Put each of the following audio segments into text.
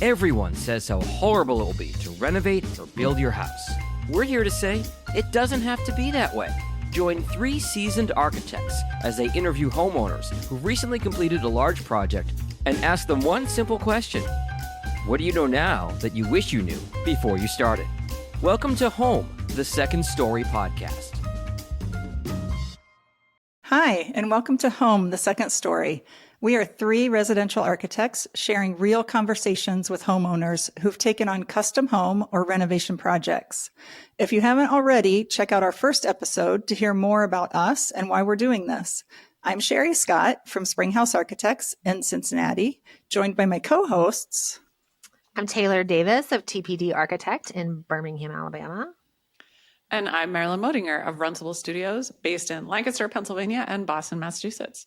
Everyone says how horrible it will be to renovate or build your house. We're here to say it doesn't have to be that way. Join 3 seasoned architects as they interview homeowners who recently completed a large project and ask them one simple question. What do you know now that you wish you knew before you started? Welcome to Home, the Second Story podcast. Hi, and welcome to Home, the Second Story. We are 3 residential architects sharing real conversations with homeowners who've taken on custom home or renovation projects. If you haven't already, check out our first episode to hear more about us and why we're doing this. I'm Sherry Scott from Springhouse Architects in Cincinnati, joined by my co-hosts. I'm Taylor Davis of TPD Architect in Birmingham, Alabama. And I'm Marilyn Modinger of Runcible Studios, based in Lancaster, Pennsylvania, and Boston, Massachusetts.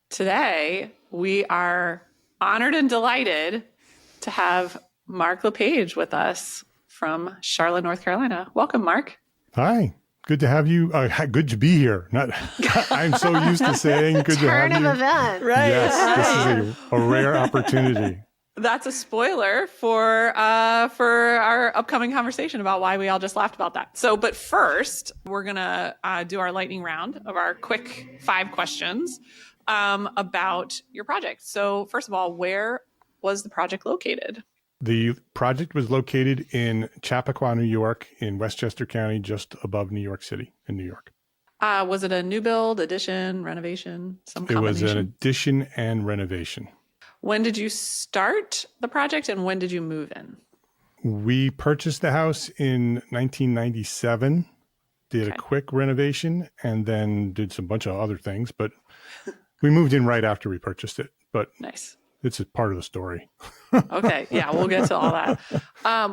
Today, we are honored and delighted to have Mark LePage with us from Charlotte, North Carolina. Welcome, Mark. Hi. Good to have you. Good to be here. I'm so used to saying good to have you. Turn of event. Right. Yes, this is a rare opportunity. That's a spoiler for our upcoming conversation about why we all just laughed about that. So, but first, we're going to do our lightning round of our quick 5 questions about your project. So first of all, where was the project located? The project was located in Chappaqua, New York, in Westchester County, just above New York City in New York. Was it a new build, addition, renovation, some combination? It was an addition and renovation. When did you start the project and when did you move in? We purchased the house in 1997, did a quick renovation, and then did some bunch of other things, but we moved in right after we purchased it. But nice. It's a part of the story. Okay. Yeah, we'll get to all that.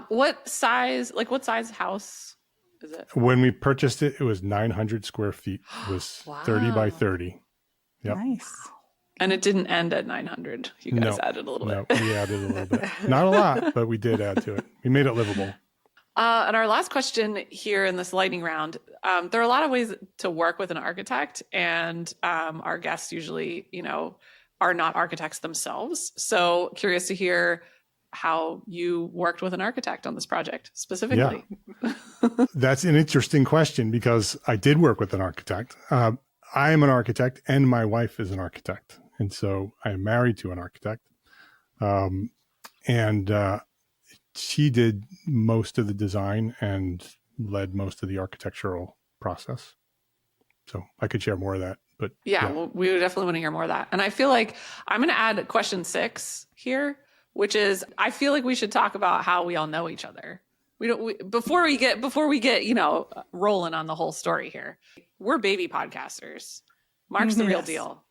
What size house is it? When we purchased it, it was 900 square feet. It was Wow. 30 by 30. Yep. Nice. And it didn't end at 900. You guys added a little bit. No, we added a little bit. Not a lot, but we did add to it. We made it livable. And our last question here in this lightning round, there are a lot of ways to work with an architect, and our guests usually, are not architects themselves. So curious to hear how you worked with an architect on this project specifically. Yeah. That's an interesting question because I did work with an architect. I am an architect and my wife is an architect. And so I am married to an architect. She did most of the design and led most of the architectural process. So I could share more of that. But yeah. Well, we would definitely want to hear more of that. And I feel like I'm going to add question 6 here, which is I feel like we should talk about how we all know each other. Before we get rolling on the whole story here. We're baby podcasters. Mark's the real deal.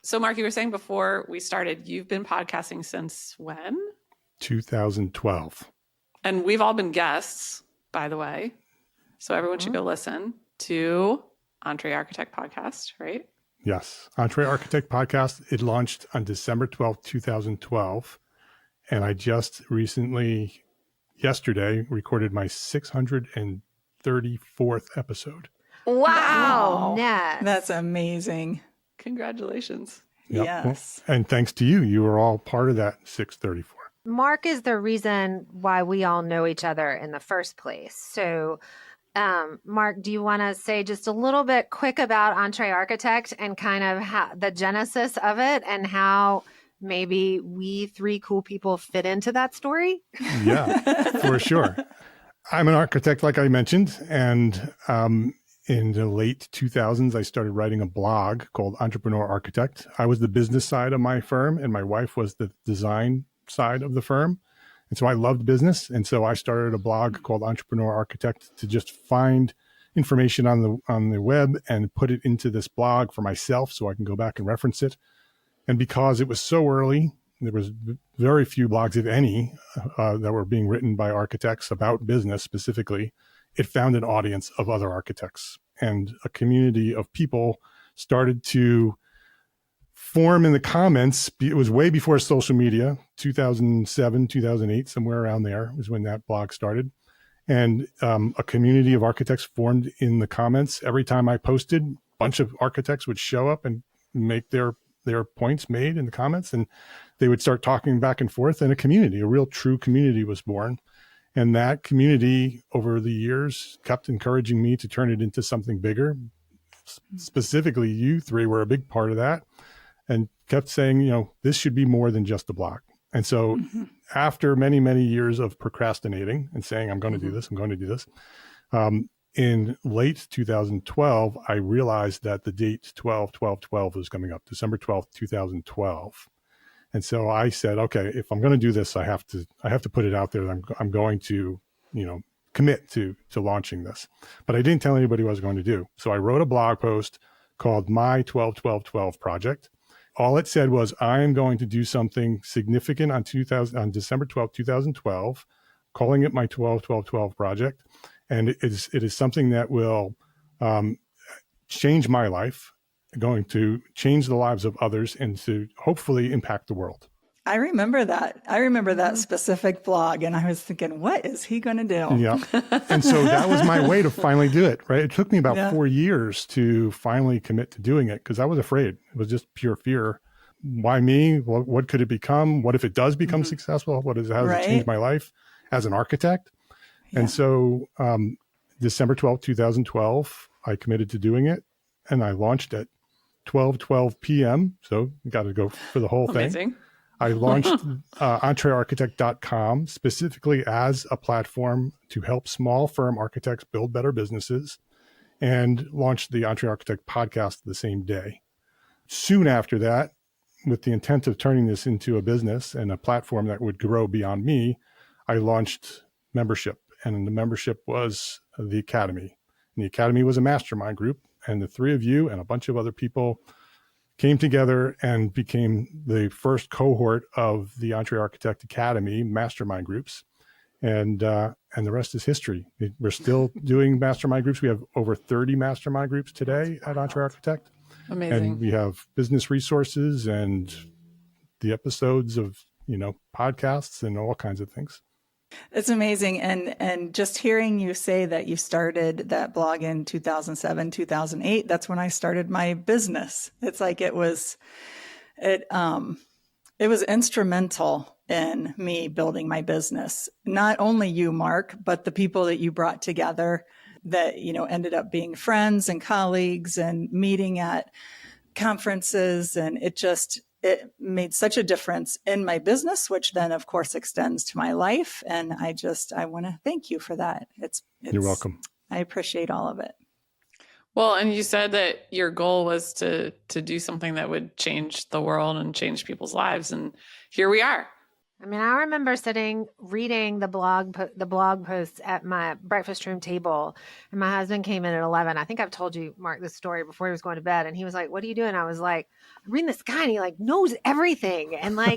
So Mark, you were saying before we started, you've been podcasting since when? 2012. And we've all been guests, by the way. So everyone should go listen to EntreArchitect podcast, right? Yes. EntreArchitect podcast. It launched on December 12th, 2012. And I just recently, yesterday, recorded my 634th episode. Wow. Yes. That's amazing. Congratulations. Yep. Yes. And thanks to you, you were all part of that 634. Mark is the reason why we all know each other in the first place. So, Mark, do you want to say just a little bit quick about EntreArchitect and kind of the genesis of it and how maybe we 3 cool people fit into that story? Yeah, for sure. I'm an architect, like I mentioned, and in the late 2000s, I started writing a blog called Entrepreneur Architect. I was the business side of my firm, and my wife was the design side of the firm. And so I loved business. And so I started a blog called Entrepreneur Architect to just find information on the web and put it into this blog for myself so I can go back and reference it. And because it was so early, there was very few blogs, if any, that were being written by architects about business specifically. It found an audience of other architects, and a community of people started to form in the comments. It was way before social media, 2007, 2008, somewhere around there was when that blog started. And a community of architects formed in the comments. Every time I posted, a bunch of architects would show up and make their their points made in the comments, and they would start talking back and forth, and a real true community was born. And that community over the years kept encouraging me to turn it into something bigger. Specifically, you three were a big part of that, and kept saying, this should be more than just a blog. And so after many, many years of procrastinating and saying, I'm going to do this, in late 2012, I realized that the date 12/12/12 was coming up, December 12th, 2012. And so I said, okay, if I'm going to do this, I have to put it out there that I'm going to, commit to launching this. But I didn't tell anybody what I was going to do. So I wrote a blog post called My 12/12/12 Project. All it said was, I am going to do something significant on December 12th, 2012, calling it my 12/12/12 project. And it is something that will change my life, going to change the lives of others, and to hopefully impact the world. I remember that. I remember that specific blog, and I was thinking, what is he going to do? Yeah. And so that was my way to finally do it, right? It took me about 4 years to finally commit to doing it, because I was afraid. It was just pure fear. Why me? What could it become? What if it does become successful? How does it change my life as an architect? Yeah. And so December 12th, 2012, I committed to doing it, and I launched at 12:12 p.m. So you got to go for the whole thing. I launched EntreArchitect.com specifically as a platform to help small firm architects build better businesses, and launched the EntreArchitect podcast the same day. Soon after that, with the intent of turning this into a business and a platform that would grow beyond me, I launched membership. And the membership was the Academy. And the Academy was a mastermind group. And the three of you and a bunch of other people came together and became the first cohort of the EntreArchitect Academy mastermind groups. And the rest is history. We're still doing mastermind groups. We have over 30 mastermind groups today at EntreArchitect. Amazing. And we have business resources and the episodes of, podcasts and all kinds of things. It's amazing. And just hearing you say that you started that blog in 2007, 2008, that's when I started my business. It's like it was instrumental in me building my business. Not only you, Mark, but the people that you brought together that, ended up being friends and colleagues and meeting at conferences. And it made such a difference in my business, which then of course extends to my life. And I want to thank you for that. You're welcome. I appreciate all of it. Well, and you said that your goal was to do something that would change the world and change people's lives. And here we are. I mean, I remember reading the blog posts at my breakfast room table, and my husband came in at 11. I think I've told you, Mark, this story before he was going to bed, and he was like, "What are you doing?" I was like, "I'm reading this guy, and he knows everything, and I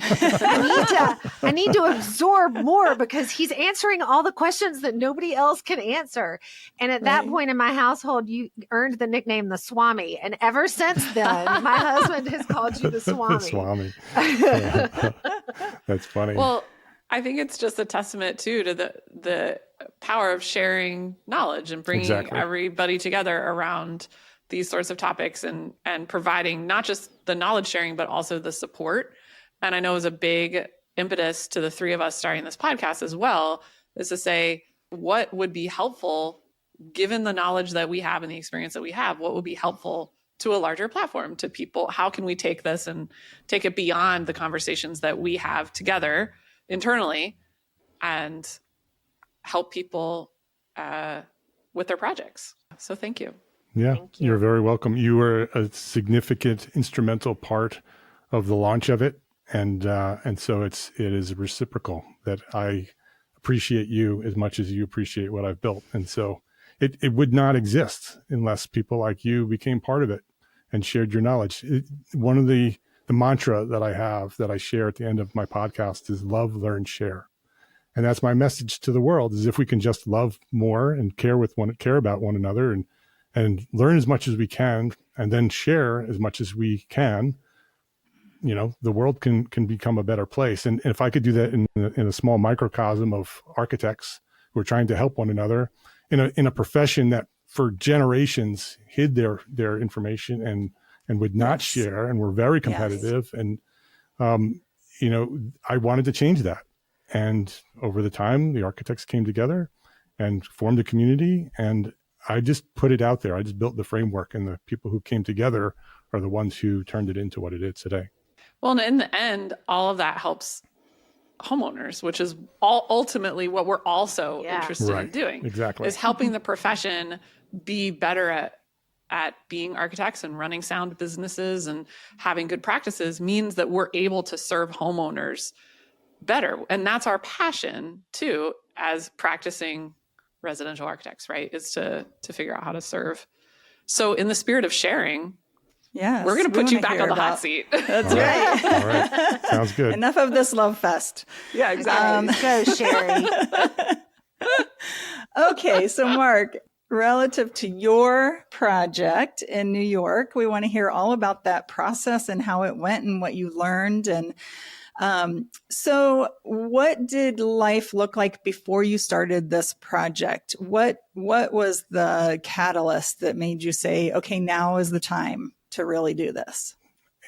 need to absorb more because he's answering all the questions that nobody else can answer." And at that point in my household, you earned the nickname the Swami, and ever since then, my husband has called you the Swami. The Swami. That's funny. Well, I think it's just a testament too to the power of sharing knowledge and bringing everybody together around these sorts of topics, and providing not just the knowledge sharing, but also the support. And I know it was a big impetus to the three of us starting this podcast as well, is to say, what would be helpful given the knowledge that we have and the experience that we have? What would be helpful to a larger platform, to people? How can we take this and take it beyond the conversations that we have together internally and help people with their projects? So thank you. Yeah, you're very welcome. You were a significant instrumental part of the launch of it. And so it is reciprocal that I appreciate you as much as you appreciate what I've built. And so it would not exist unless people like you became part of it and shared your knowledge. One of the mantra that I have, that I share at the end of my podcast, is love, learn, share. And that's my message to the world, is if we can just love more and care about one another and learn as much as we can, and then share as much as we can, the world can become a better place. And if I could do that in a small microcosm of architects who are trying to help one another in a profession that for generations hid their information and would not share and were very competitive. And, I wanted to change that. And over the time, the architects came together and formed a community, and I just put it out there. I just built the framework, and the people who came together are the ones who turned it into what it is today. Well, and in the end, all of that helps homeowners, which is ultimately what we're also interested in doing. Exactly. Is helping the profession be better at being architects and running sound businesses and having good practices means that we're able to serve homeowners better. And that's our passion too, as practicing residential architects, right? Is to figure out how to serve. So in the spirit of sharing, we're going to put you back on the hot seat. That's right. All right. Sounds good. Enough of this love fest. Yeah, exactly. Go, Sherry. Okay, so Mark, relative to your project in New York, we want to hear all about that process and how it went and what you learned. And so what did life look like before you started this project? What was the catalyst that made you say, okay, now is the time to really do this?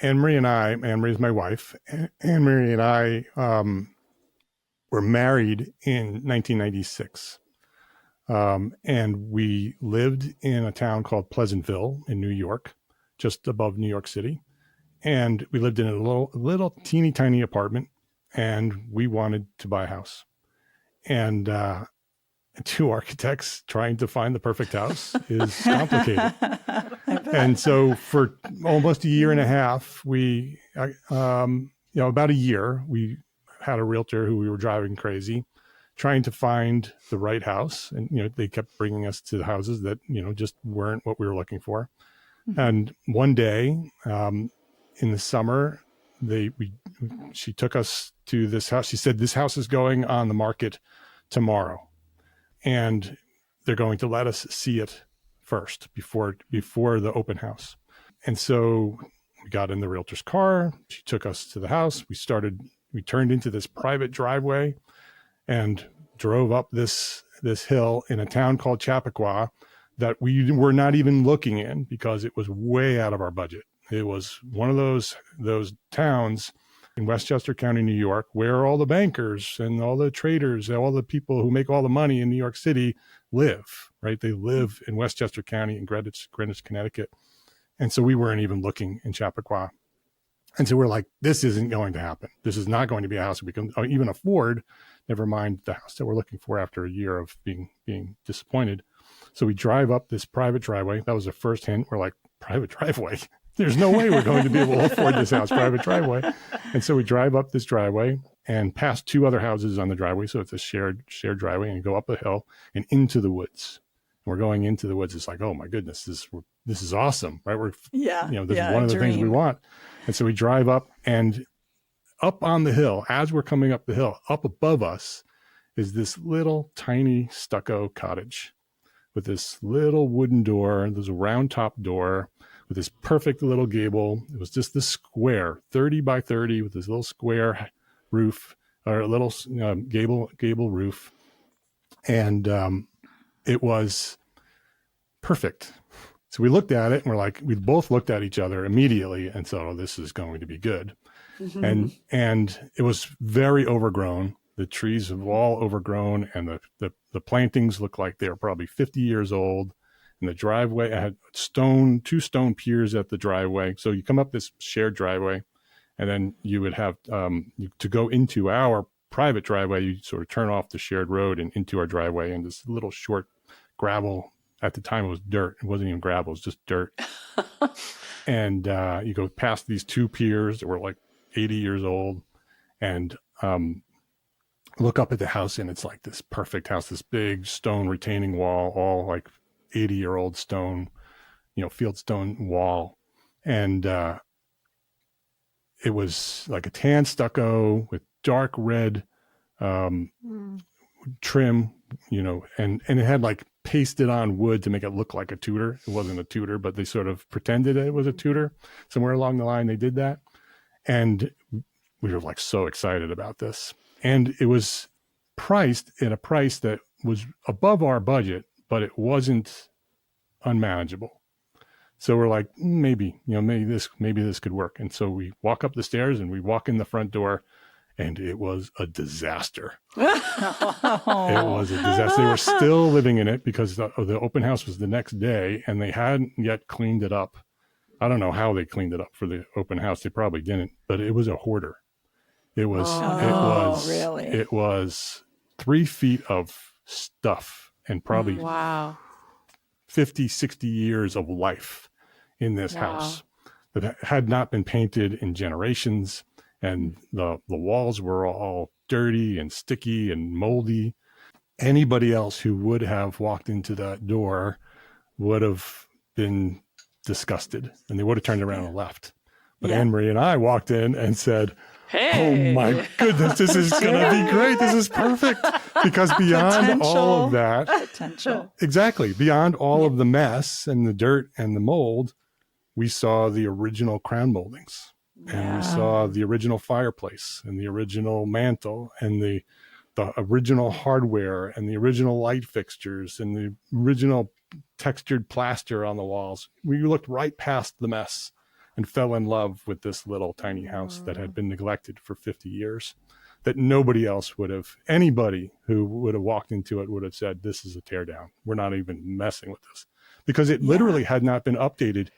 Annmarie is my wife. Annmarie and I were married in 1996. And we lived in a town called Pleasantville in New York, just above New York City. And we lived in a little teeny tiny apartment, and we wanted to buy a house. And two architects trying to find the perfect house is complicated. And so for almost a year and a half, about a year, we had a realtor who we were driving crazy, trying to find the right house. And, they kept bringing us to the houses that, just weren't what we were looking for. Mm-hmm. And one day in the summer, she took us to this house. She said, this house is going on the market tomorrow, and they're going to let us see it first before the open house. And so we got in the realtor's car. She took us to the house. We turned into this private driveway and drove up this hill in a town called Chappaqua that we were not even looking in because it was way out of our budget. It was one of those towns in Westchester County, New York, where all the bankers and all the traders, all the people who make all the money in New York City live, right? They live in Westchester County in Greenwich, Connecticut. And so we weren't even looking in Chappaqua. And so we're like, this isn't going to happen. This is not going to be a house we can even afford, never mind the house that we're looking for after a year of being disappointed. So we drive up this private driveway. That was the first hint. We're like, private driveway? There's no way we're going to be able to afford this house, private driveway. And so we drive up this driveway and past two other houses on the driveway. So it's a shared driveway, and go up a hill and into the woods. And we're going into the woods. It's like, oh my goodness, this is awesome, right? This is one of the things we want. And so we drive up, and up on the hill, as we're coming up the hill, up above us is this little tiny stucco cottage with this little wooden door. There's a round top door with this perfect little gable. It was just this square, 30 by 30, with this little square roof, or a little gable roof. And it was perfect. So we looked at it, and we both looked at each other immediately and said, oh, this is going to be good. Mm-hmm. And it was very overgrown. The trees have all overgrown, and the plantings look like they're probably 50 years old. And the driveway, I had two stone piers at the driveway. So you come up this shared driveway, and then you would have to go into our private driveway. You sort of turn off the shared road and into our driveway, and this little short gravel. At the time, it was dirt. It wasn't even gravel. It was just dirt. And you go past these two piers that were like 80 years old, and look up at the house, and it's like this perfect house, this big stone retaining wall, all like 80-year-old stone, field stone wall. And it was like a tan stucco with dark red trim, and it had like pasted on wood to make it look like a Tudor. It wasn't a Tudor, but they sort of pretended it was a Tudor. Somewhere along the line, they did that. And we were like so excited about this. And it was priced at a price that was above our budget, but it wasn't unmanageable. So we're like, maybe this could work. And so we walk up the stairs and we walk in the front door, and it was a disaster. It was a disaster. They were still living in it because the open house was the next day, and they hadn't yet cleaned it up. I don't know how they cleaned it up for the open house. They probably didn't, but it was a hoarder. It was really? It was 3 feet of stuff and probably Wow. 50, 60 years of life in this house that had not been painted in generations. And the walls were all dirty and sticky and moldy. Anybody else who would have walked into that door would have been disgusted, and they would have turned around and left. But Annmarie and I walked in and said, Hey. oh my goodness, this is going to be great. This is perfect. Because beyond all of that, exactly, beyond all of the mess and the dirt and the mold, we saw the original crown moldings. And we saw the original fireplace and the original mantle and the original hardware and the original light fixtures and the original textured plaster on the walls. We looked right past the mess and fell in love with this little tiny house that had been neglected for 50 years, that nobody else would have, anybody who would have walked into it would have said, this is a teardown. We're not even messing with this, because it literally had not been updated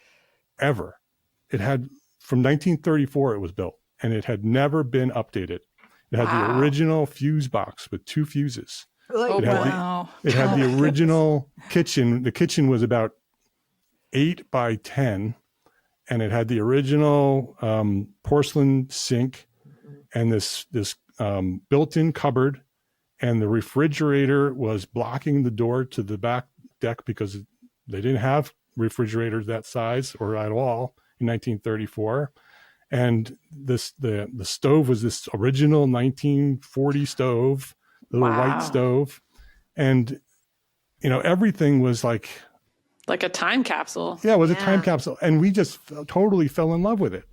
ever. It had, from 1934, it was built, and it had never been updated. It had the original fuse box with 2 fuses. Oh, it had the original kitchen. The kitchen was about 8 by 10, and it had the original porcelain sink and this built-in cupboard, and the refrigerator was blocking the door to the back deck because they didn't have refrigerators that size or at all in 1934. And the stove was this original 1940 stove, little white stove. And, everything was like a time capsule. Yeah, it was a time capsule. And we just totally fell in love with it.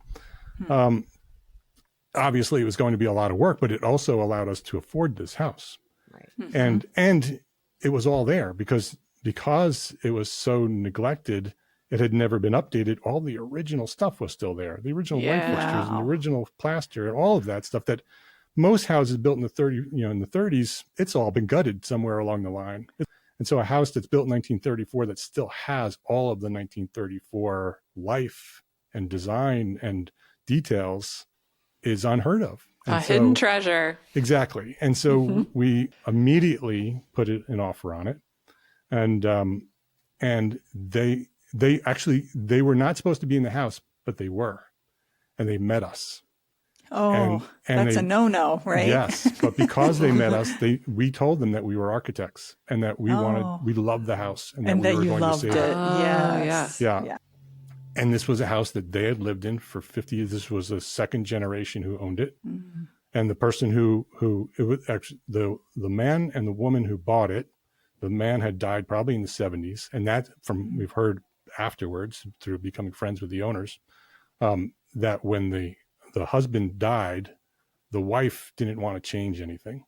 Obviously, it was going to be a lot of work, but it also allowed us to afford this house. Right. And it was all there because it was so neglected. It had never been updated. All the original stuff was still there. The original light fixtures and the original plaster and all of that stuff that most houses built in the 30s, it's all been gutted somewhere along the line. And so a house that's built in 1934 that still has all of the 1934 life and design and details is unheard of. And hidden treasure. Exactly. And so we immediately put an offer on it. And they were not supposed to be in the house, but they were. And they met us. Oh, and that's a no-no, right? Yes, but because they met us, we told them that we were architects and that we loved the house and that we were going to save it. Yeah. And this was a house that they had lived in for 50 years. This was the second generation who owned it. Mm-hmm. And the person who it was actually the man and the woman who bought it, the man had died probably in the 70s. And that we've heard afterwards through becoming friends with the owners, that when the husband died, the wife didn't want to change anything.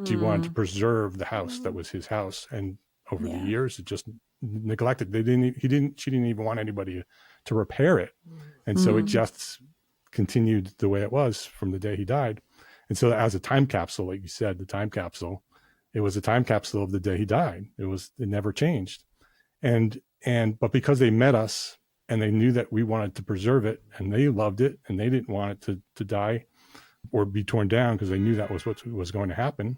She wanted to preserve the house that was his house. And over the years, it just neglected. She didn't even want anybody to repair it. And so it just continued the way it was from the day he died. And so as a time capsule, like you said, it was a time capsule of the day he died. It never changed. But because they met us and they knew that we wanted to preserve it and they loved it and they didn't want it to die or be torn down because they knew that was what was going to happen,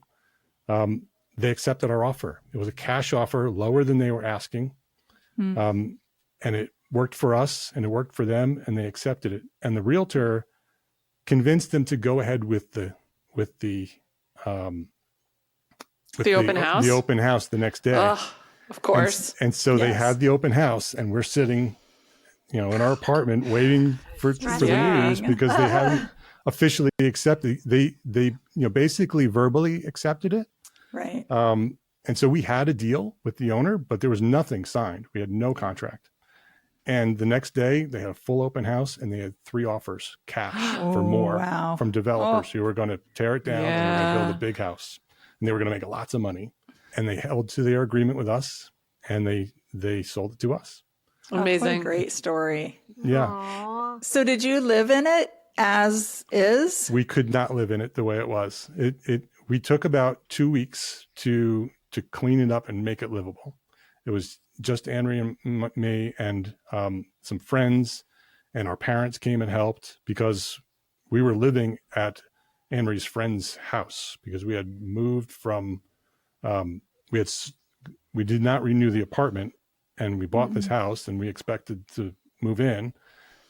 they accepted our offer. It was a cash offer, lower than they were asking. And it worked for us and it worked for them and they accepted it. And the realtor convinced them to go ahead with the open house? The open house the next day. Of course. And so they had the open house and we're sitting, in our apartment waiting for the news because they hadn't officially accepted. They basically verbally accepted it. Right. And so we had a deal with the owner, but there was nothing signed. We had no contract. And the next day they had a full open house and they had 3 offers cash for more from developers who were going to tear it down and they were going to build a big house and they were going to make lots of money. And they held to their agreement with us and they sold it to us. Amazing. What a great story. Yeah. Aw. So did you live in it as is? We could not live in it the way it was. We took about 2 weeks to clean it up and make it livable. It was just Annmarie and me and some friends, and our parents came and helped because we were living at Annmarie's friend's house because we had moved from we did not renew the apartment, and we bought this house and we expected to move in.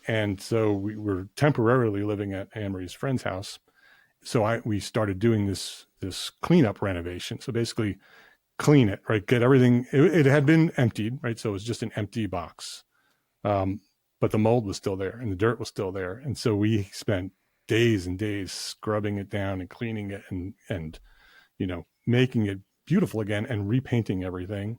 And so we were temporarily living at Annmarie's friend's house. So we started doing this cleanup renovation. So basically clean it, right? Get everything. It had been emptied, right? So it was just an empty box. But the mold was still there and the dirt was still there. And so we spent days and days scrubbing it down and cleaning it and making it beautiful again and repainting everything.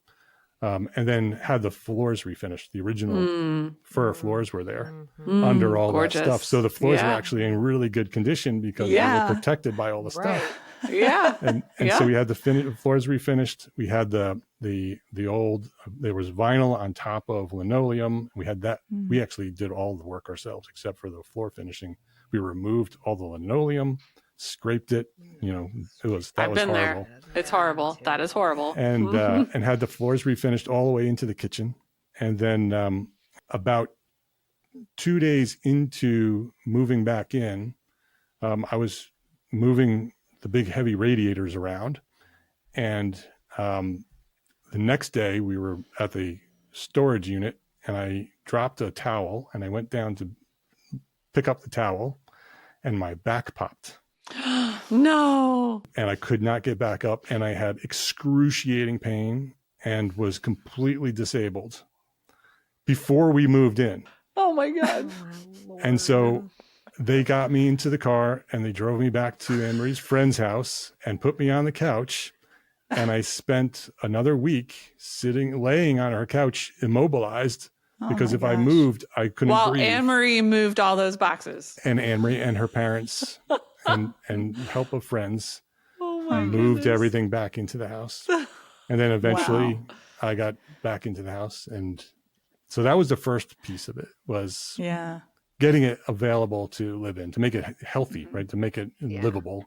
And then had the floors refinished. The original fir floors were there under all gorgeous. that stuff. So the floors were Yeah. actually in really good condition because they were protected by all the stuff. Yeah. And Yeah. so we had the floors refinished. We had the old, there was vinyl on top of linoleum. We had that. We actually did all the work ourselves except for the floor finishing. We removed all the linoleum, scraped it. That was I've been horrible. there. It's horrible. That is horrible. And and had the floors refinished all the way into the kitchen. And then about 2 days into moving back in, I was moving the big heavy radiators around. And the next day we were at the storage unit and I dropped a towel and I went down to pick up the towel and my back popped. No. And I could not get back up and I had excruciating pain and was completely disabled before we moved in. Oh my God. And so they got me into the car and they drove me back to Annmarie's friend's house and put me on the couch. And I spent another week laying on her couch, immobilized, because if I moved, I couldn't While breathe. Annmarie moved all those boxes. And Annmarie and her parents and help of friends my moved goodness. everything back into the house. And then eventually I got back into the house. And so that was the first piece of it, was getting it available to live in, to make it healthy, right? To make it livable.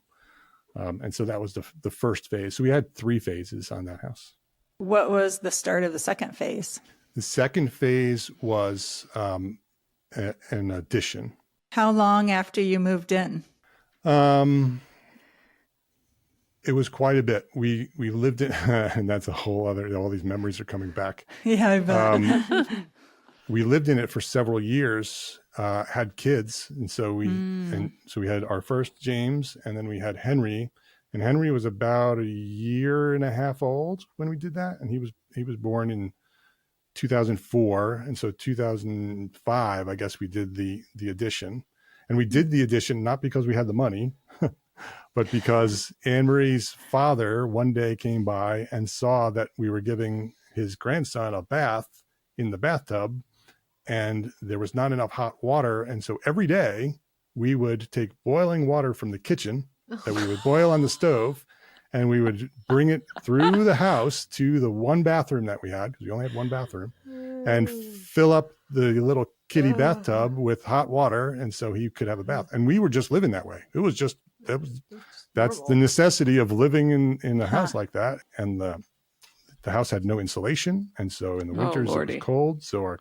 And so that was the first phase. So we had 3 phases on that house. What was the start of the second phase? The second phase was an addition. How long after you moved in? It was quite a bit. We lived in, and that's a whole other, all these memories are coming back. Yeah, I bet. We lived in it for several years, had kids. And so we had our first James, and then we had Henry, and Henry was about a year and a half old when we did that. And he was born in 2004. And so 2005, I guess we did the addition. And we did the addition not because we had the money, but because Annmarie's father one day came by and saw that we were giving his grandson a bath in the bathtub and there was not enough hot water. And so every day we would take boiling water from the kitchen that we would boil on the stove and we would bring it through the house to the one bathroom that we had, because we only had one bathroom, and fill up the little kitty bathtub with hot water. And so he could have a bath. And we were just living that way. It was just, that's the necessity of living in a house like that. And the house had no insulation. And so in the winters it was cold. So our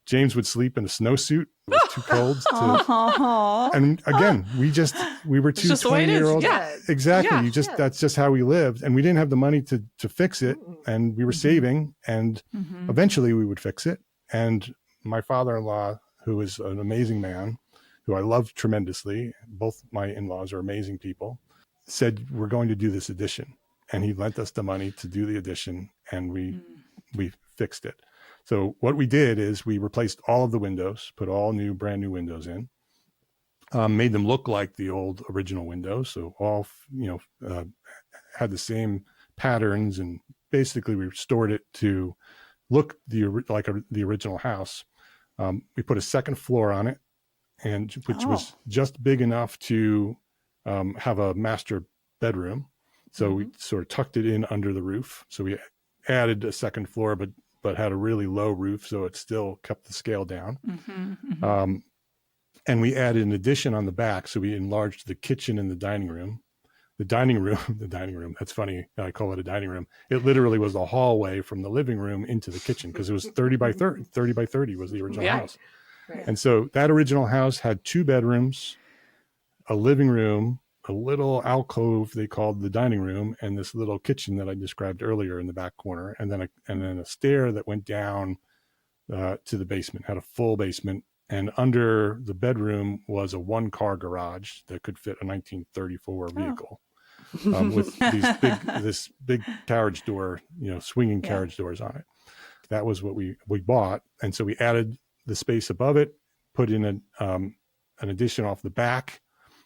James would sleep in a snowsuit. It was too cold to, and again, we were two 20-year-olds. Yeah. Exactly. Yeah. That's just how we lived. And we didn't have the money to fix it. And we were saving, and eventually we would fix it. And my father-in-law, who is an amazing man, who I love tremendously, both my in-laws are amazing people, said, we're going to do this addition. And he lent us the money to do the addition, and we fixed it. So what we did is we replaced all of the windows, put all brand new windows in, made them look like the old original windows. So all, had the same patterns, and basically we restored it to look like the original house. We put a second floor on it, which was just big enough to have a master bedroom. So we sort of tucked it in under the roof. So we added a second floor, but but had a really low roof, so it still kept the scale down. Mm-hmm. And we added an addition on the back, so we enlarged the kitchen and the dining room. The dining room, that's funny, I call it a dining room. It literally was the hallway from the living room into the kitchen, because it was 30 by 30 was the original house. Right. And so that original house had 2 bedrooms, a living room, a little alcove they called the dining room, and this little kitchen that I described earlier in the back corner, and then a stair that went down to the basement, had a full basement. And under the bedroom was a 1-car garage that could fit a 1934 vehicle, with this big carriage door, swinging carriage doors on it. That was what we bought. And so we added the space above it, put in an addition off the back.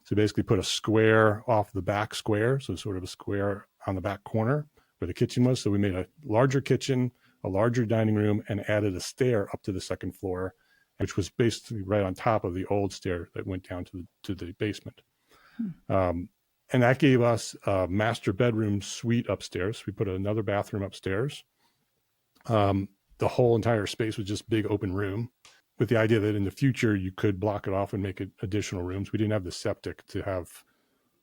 So basically put a square off the back square. So sort of a square on the back corner where the kitchen was. So we made a larger kitchen, a larger dining room, and added a stair up to the second floor, which was basically right on top of the old stair that went down to the basement. And that gave us a master bedroom suite upstairs. We put another bathroom upstairs. The whole entire space was just big open room, with the idea that in the future you could block it off and make it additional rooms. We didn't have the septic to have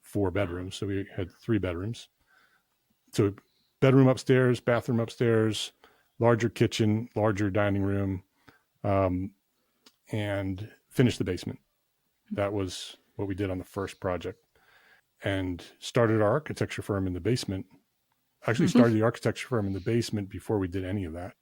4 bedrooms, so we had 3 bedrooms. So bedroom upstairs, bathroom upstairs, larger kitchen, larger dining room, and finished the basement. That was what we did on the first project, and started our architecture firm in the basement. Actually started the architecture firm in the basement before we did any of that.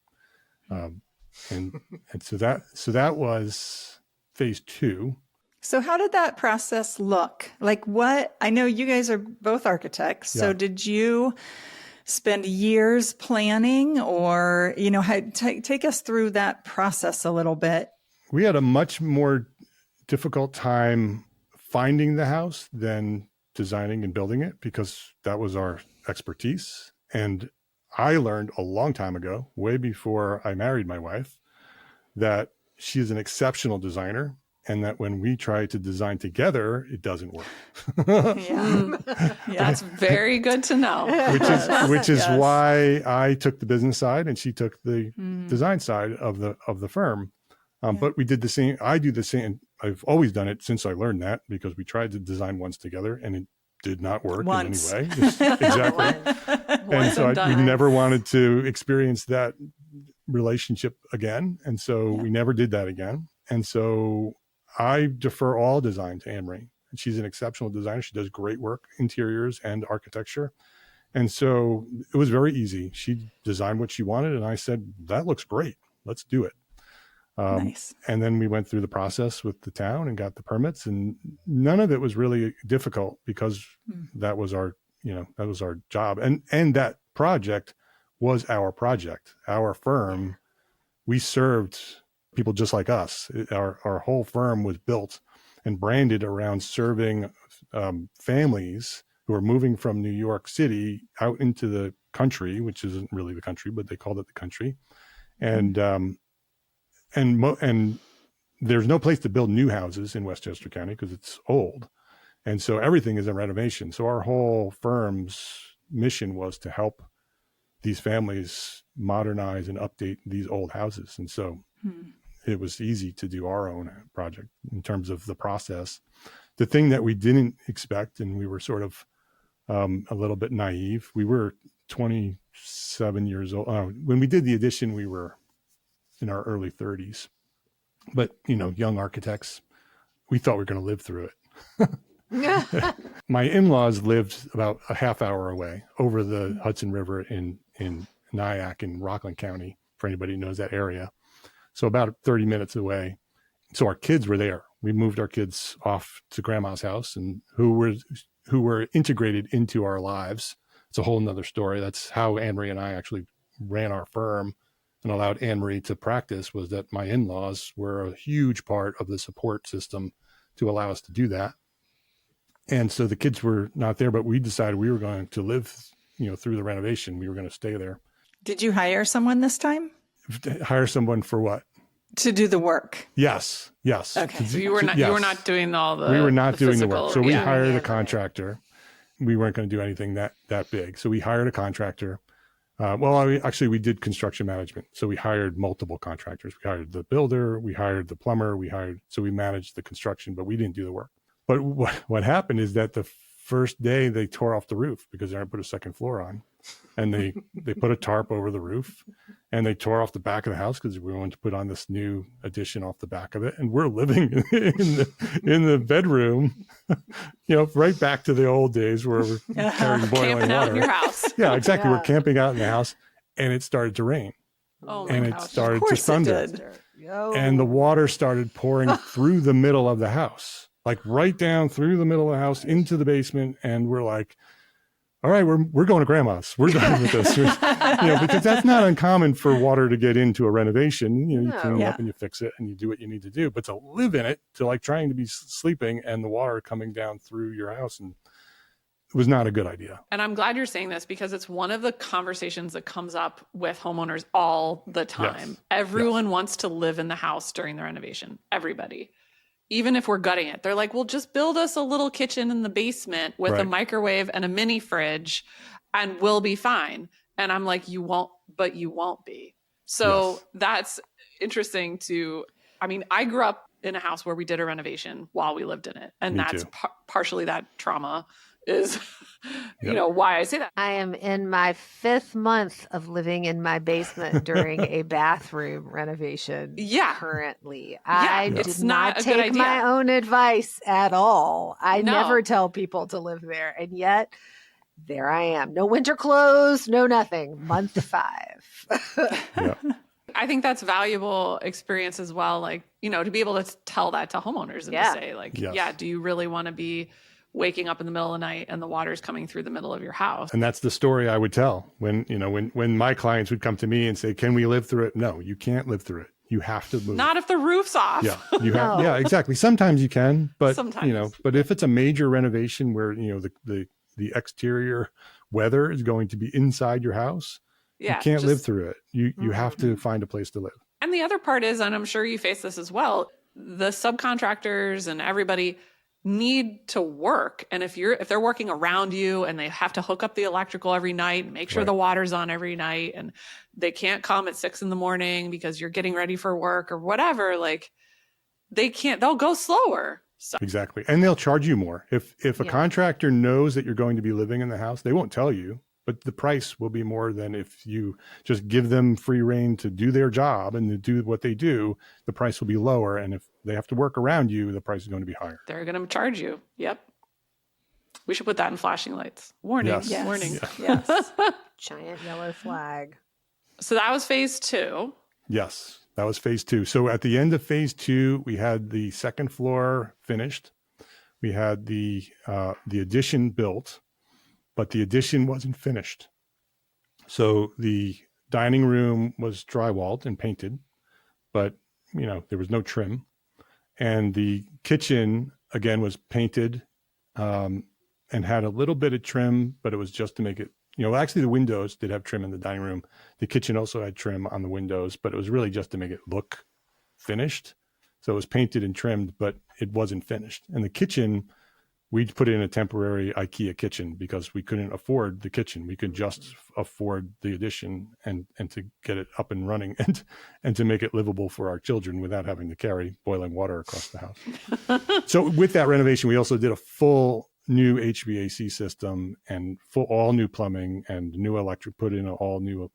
And so that was phase 2. So how did that process look? Like, I know you guys are both architects. So did you spend years planning, or, take us through that process a little bit? We had a much more difficult time finding the house than designing and building it, because that was our expertise. And I learned a long time ago, way before I married my wife, that she is an exceptional designer, and that when we try to design together, it doesn't work. That's very good to know. Which is why I took the business side and she took the design side of the firm. But we did the same. I do the same. I've always done it since I learned that, because we tried to design once together and it did not work once. in any way. Exactly. And so we never wanted to experience that relationship again. And so we never did that again. And so I defer all design to Annmarie. And she's an exceptional designer. She does great work, interiors and architecture. And so it was very easy. She designed what she wanted, and I said, that looks great. Let's do it. Nice. And then we went through the process with the town and got the permits, and none of it was really difficult, because that was our job. And that project was our project. Our firm, we served people just like us. Our whole firm was built and branded around serving families who are moving from New York City out into the country, which isn't really the country, but they called it the country. And there's no place to build new houses in Westchester County because it's old. And so everything is a renovation. So our whole firm's mission was to help these families modernize and update these old houses. And so it was easy to do our own project in terms of the process. The thing that we didn't expect, and we were sort of a little bit naive, we were 27 years old. When we did the addition, we were in our early 30s, but young architects, we thought we were going to live through it. My in-laws lived about a half hour away over the Hudson River in Nyack in Rockland County, for anybody who knows that area. So about 30 minutes away. So our kids were there. We moved our kids off to grandma's house, and who were integrated into our lives. It's a whole nother story. That's how Annmarie and I actually ran our firm and allowed Annmarie to practice, was that my in-laws were a huge part of the support system to allow us to do that. And so the kids were not there, but we decided we were going to live, through the renovation. We were going to stay there. Did you hire someone this time? Hire someone for what? To do the work. Yes. Okay. So you were not doing all the. We were not doing the physical, work. So we hired a contractor. We weren't going to do anything that big. So we hired a contractor. Actually, we did construction management. So we hired multiple contractors. We hired the builder, we hired the plumber, so we managed the construction, but we didn't do the work. But what happened is that the first day they tore off the roof because they had to put a second floor on. And they put a tarp over the roof, and they tore off the back of the house because we wanted to put on this new addition off the back of it. And we're living in the bedroom, right back to the old days where we're carrying boiling camping water. out in your house. Yeah, exactly. We're camping out in the house, and it started to rain, Oh and my it gosh. started Of to course it thunder, did. and the water started pouring through the middle of the house, like right down through the middle of the house into the basement. And we're like, all right, we're going to grandma's. We're done with this. Because that's not uncommon for water to get into a renovation. You clean it up and you fix it and you do what you need to do. But to live in it, to like trying to be sleeping and the water coming down through your house, and it was not a good idea. And I'm glad you're saying this because it's one of the conversations that comes up with homeowners all the time. Yes. Everyone wants to live in the house during the renovation. Everybody. Even if we're gutting it, they're like, well, just build us a little kitchen in the basement with a microwave and a mini fridge and we'll be fine. And I'm like, you won't be. So that's interesting I grew up in a house where we did a renovation while we lived in it. And that's partially that trauma is, why I say that. I am in my 5th month of living in my basement during a bathroom renovation. Currently, I it's did not not a good take idea. my own advice at all. I No. never tell people to live there, and yet there I am. No winter clothes, no nothing. Month 5. I think that's valuable experience as well. Like, to be able to tell that to homeowners and to say like, do you really want to be waking up in the middle of the night and the water's coming through the middle of your house? And that's the story I would tell when my clients would come to me and say, can we live through it? No, you can't live through it. You have to move. Not if the roof's off. Yeah, yeah, exactly. Sometimes you can, but Sometimes. But if it's a major renovation where the exterior weather is going to be inside your house, you can't live through it. You have to find a place to live. And the other part is, and I'm sure you face this as well, the subcontractors and everybody need to work. And if they're working around you and they have to hook up the electrical every night, make sure the water's on every night, and they can't come at 6 a.m. because you're getting ready for work or whatever, like they'll go slower. So. Exactly. And they'll charge you more. If a contractor knows that you're going to be living in the house, they won't tell you, but the price will be more than if you just give them free rein to do their job and to do what they do. The price will be lower. And if they have to work around you, the price is going to be higher. They're going to charge you. Yep. We should put that in flashing lights. Warning. Yes. Warning. Yes. Giant yellow flag. So that was phase 2. Yes, that was phase 2. So at the end of phase 2, we had the second floor finished. We had the addition built, but the addition wasn't finished. So the dining room was drywalled and painted, but there was no trim. And the kitchen again was painted and had a little bit of trim, but it was just to make it, actually the windows did have trim in the dining room. The kitchen also had trim on the windows, but it was really just to make it look finished. So it was painted and trimmed, but it wasn't finished. And the kitchen, we put in a temporary IKEA kitchen because we couldn't afford the kitchen. We could just afford the addition and to get it up and running and to make it livable for our children without having to carry boiling water across the house. So with that renovation, we also did a full new HVAC system and all new plumbing and new electric, put in an all new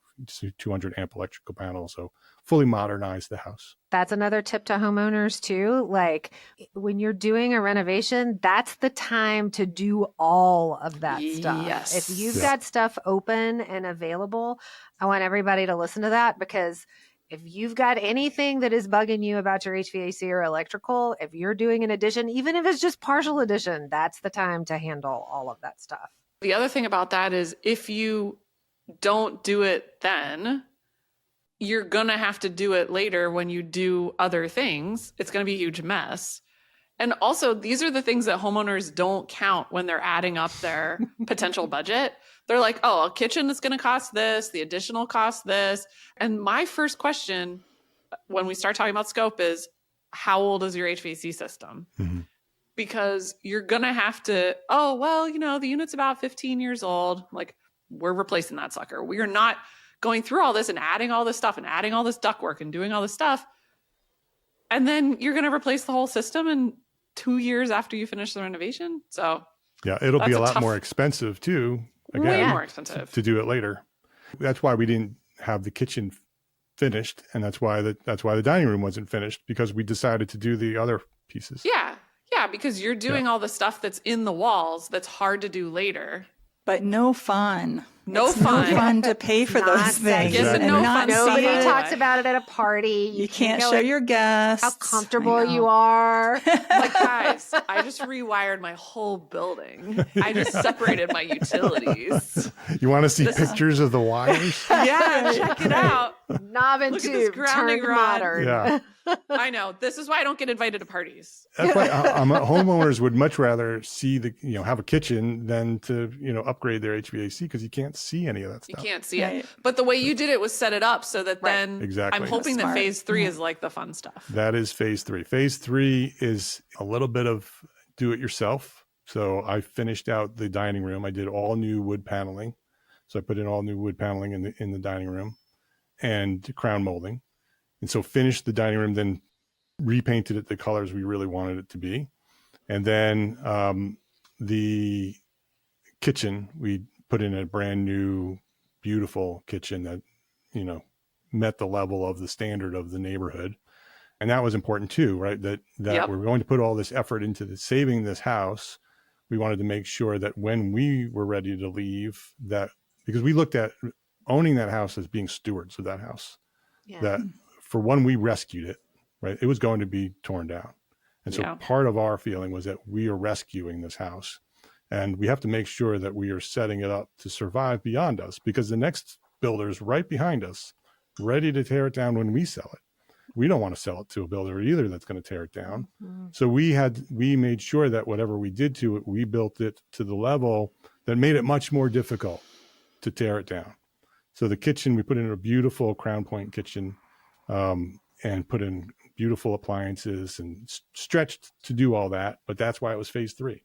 200 amp electrical panel. So fully modernized the house. That's another tip to homeowners too. Like when you're doing a renovation, that's the time to do all of that stuff. Yes. If you've got stuff open and available, I want everybody to listen to that, because if you've got anything that is bugging you about your HVAC or electrical, if you're doing an addition, even if it's just partial addition, that's the time to handle all of that stuff. The other thing about that is if you don't do it then, you're going to have to do it later when you do other things. It's going to be a huge mess. And also, these are the things that homeowners don't count when they're adding up their potential budget. They're like, oh, a kitchen is going to cost this, the additional cost this. And my first question when we start talking about scope is, how old is your HVAC system? Mm-hmm. Because you're going to have to, the unit's about 15 years old. Like, we're replacing that sucker. We are not going through all this and adding all this stuff and adding all this ductwork and doing all this stuff. And then you're going to replace the whole system in 2 years after you finish the renovation. So yeah, it'll be that's a lot more expensive too. Again, way more expensive to do it later. That's why we didn't have the kitchen finished, and that's why the dining room wasn't finished, because we decided to do the other pieces. Yeah, because you're doing all the stuff that's in the walls that's hard to do later. But no fun. No It's fun. No fun to pay for Not those things. sexy. Yes, and no not fun. Nobody see it. talks about it at a party. You can't go show in your guests. how comfortable I know. you are. Like, guys, I just rewired my whole building. I just separated my utilities. You want to see pictures of the wires? Yeah, check it out. Knob and Look at this tube grounding turned rod. modern. Yeah. I know. This is why I don't get invited to parties. That's why homeowners would much rather see have a kitchen than to, upgrade their HVAC, because you can't see any of that You stuff. can't see Right. it. But the way you did it was set it up so that Right. then Exactly. I'm hoping that Smart. phase 3 is like the fun stuff. That is phase 3. Phase 3 is a little bit of do it yourself. So I finished out the dining room. I did all new wood paneling. So I put in all new wood paneling in the dining room and crown molding. And so finished the dining room, then repainted it the colors we really wanted it to be. And then the kitchen, we put in a brand new, beautiful kitchen that, met the level of the standard of the neighborhood. And that was important too, right? That Yep. we're going to put all this effort into saving this house. We wanted to make sure that when we were ready to leave, that because we looked at owning that house as being stewards of that house, Yeah. that for one, we rescued it, right? It was going to be torn down. And so Yeah. part of our feeling was that we are rescuing this house, and we have to make sure that we are setting it up to survive beyond us, because the next builder's right behind us, ready to tear it down when we sell it. We don't want to sell it to a builder either that's going to tear it down. Mhm. So we made sure that whatever we did to it, we built it to the level that made it much more difficult to tear it down. So the kitchen, we put in a beautiful crown point kitchen, and put in beautiful appliances and stretched to do all that. But that's why it was phase 3.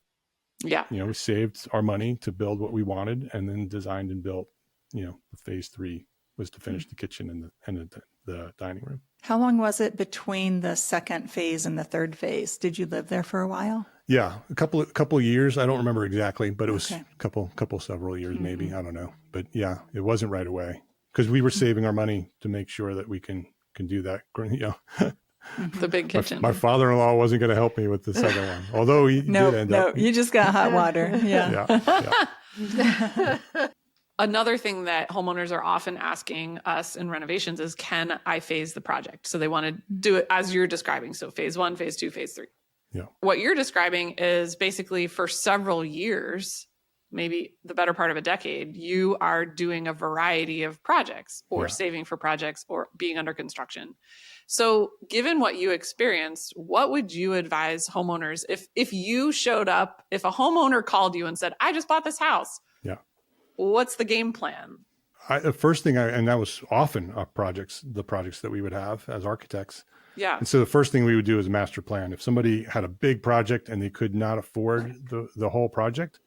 Yeah. We saved our money to build what we wanted, and then designed and built, the phase 3 was to finish the kitchen and the dining room. How long was it between the second phase and the third phase? Did you live there for a while? Yeah, a couple of years. I don't remember exactly, but it was Okay. several years, maybe. I don't know. But yeah, it wasn't right away, because we were saving our money to make sure that we can do that. The big kitchen. My father-in-law wasn't going to help me with the second one, although he No, did end no, up. you just got hot water. Yeah. Yeah. Another thing that homeowners are often asking us in renovations is, can I phase the project? So they want to do it as you're describing. So phase 1, phase 2, phase 3. Yeah. What you're describing is basically for several years, maybe the better part of a decade, you are doing a variety of projects, or Yeah. saving for projects, or being under construction. So given what you experienced, what would you advise homeowners if you showed up, if a homeowner called you and said, I just bought this house? Yeah. What's the game plan? The first thing and that was often the projects that we would have as architects. Yeah. And so the first thing we would do is a master plan. If somebody had a big project and they could not afford the whole project,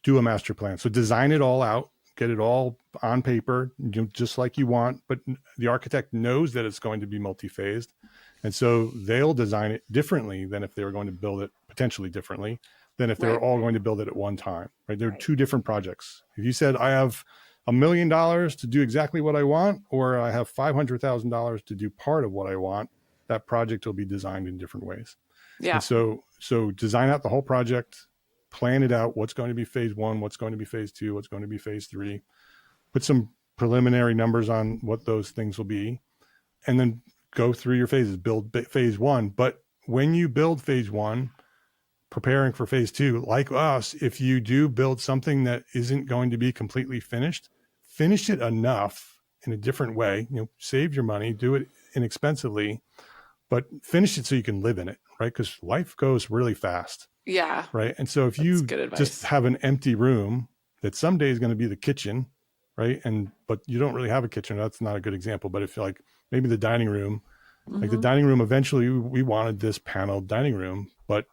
do a master plan. So design it all out, get it all on paper, just like you want, but the architect knows that it's going to be multi-phased. And so they'll design it differently than if they were going to build it, potentially differently than if they were Right. all going to build it at one time, right? They're two different projects. If you said, I have $1 million to do exactly what I want, or I have $500,000 to do part of what I want, that project will be designed in different ways. Yeah. And so design out the whole project, plan it out, what's going to be phase 1, what's going to be phase 2, what's going to be phase 3, put some preliminary numbers on what those things will be, and then go through your phases, build phase 1. But when you build phase 1, preparing for phase 2, like us, if you do build something that isn't going to be completely finished, finish it enough in a different way, save your money, do it inexpensively, but finish it so you can live in it, right? Because life goes really fast. Yeah. Right. And so if you That's good advice. just have an empty room that someday is going to be the kitchen, right? But you don't really have a kitchen. That's not a good example. But if like maybe the dining room, like the dining room, eventually we wanted this paneled dining room, but,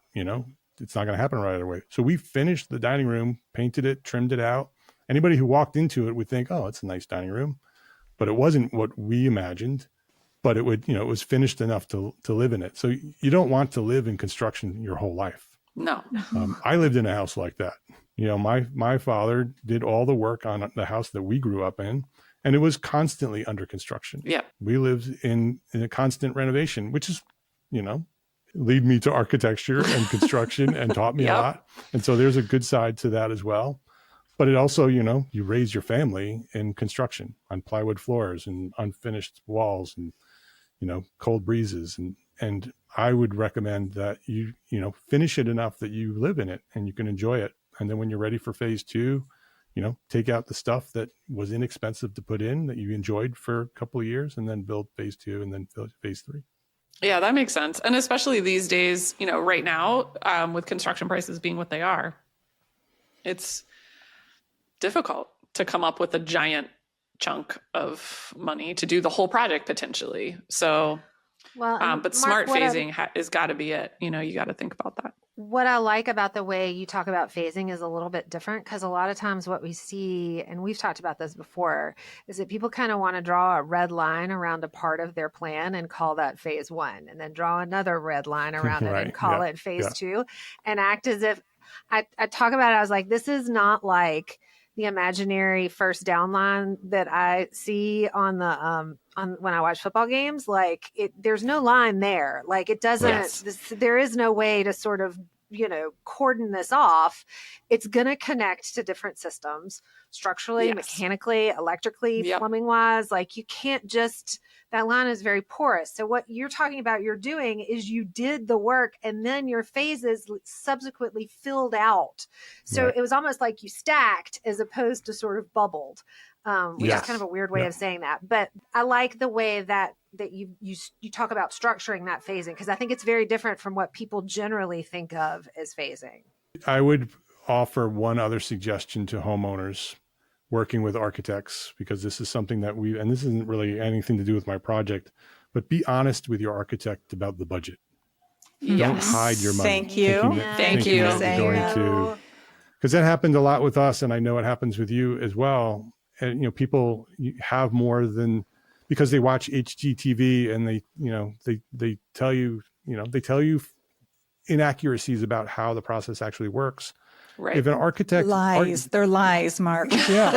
it's not going to happen right away. So we finished the dining room, painted it, trimmed it out, Anybody who walked into it would think, oh, it's a nice dining room, but it wasn't what we imagined. But it would, it was finished enough to live in it. So you don't want to live in construction your whole life. No. I lived in a house like that. My father did all the work on the house that we grew up in, and it was constantly under construction. Yeah. We lived in a constant renovation, which is, lead me to architecture and construction and taught me a lot. And so there's a good side to that as well. But it also, you raise your family in construction on plywood floors and unfinished walls and, cold breezes. And I would recommend that you finish it enough that you live in it and you can enjoy it. And then when you're ready for phase 2, take out the stuff that was inexpensive to put in that you enjoyed for a couple of years, and then build phase 2 and then phase 3. Yeah, that makes sense. And especially these days, right now, with construction prices being what they are, it's difficult to come up with a giant chunk of money to do the whole project potentially. So, but Mark, smart phasing is got to be it. You got to think about that. What I like about the way you talk about phasing is a little bit different, because a lot of times what we see, and we've talked about this before, is that people kind of want to draw a red line around a part of their plan and call that phase 1, and then draw another red line around it and call it phase 2, and act as if I talk about it. I was like, this is not like the imaginary first down line that I see on the on when I watch football games. Like, there's no line there. Like, it doesn't. There is no way to sort of cordon this off. It's going to connect to different systems, structurally, mechanically, electrically, plumbing wise. Like, you can't just. That line is very porous. So what you're talking about you're doing is you did the work and then your phases subsequently filled out. So it was almost like you stacked as opposed to sort of bubbled, which is kind of a weird way of saying that. But I like the way that you talk about structuring that phasing, because I think it's very different from what people generally think of as phasing. I would offer one other suggestion to homeowners working with architects, because this is something that and this isn't really anything to do with my project, but be honest with your architect about the budget. Don't hide your money. Thank you. Thank you. Because that happened a lot with us, and I know it happens with you as well. And people have more than, because they watch HGTV and they tell you inaccuracies about how the process actually works. Right. If an architect they're lies, Mark. Yeah,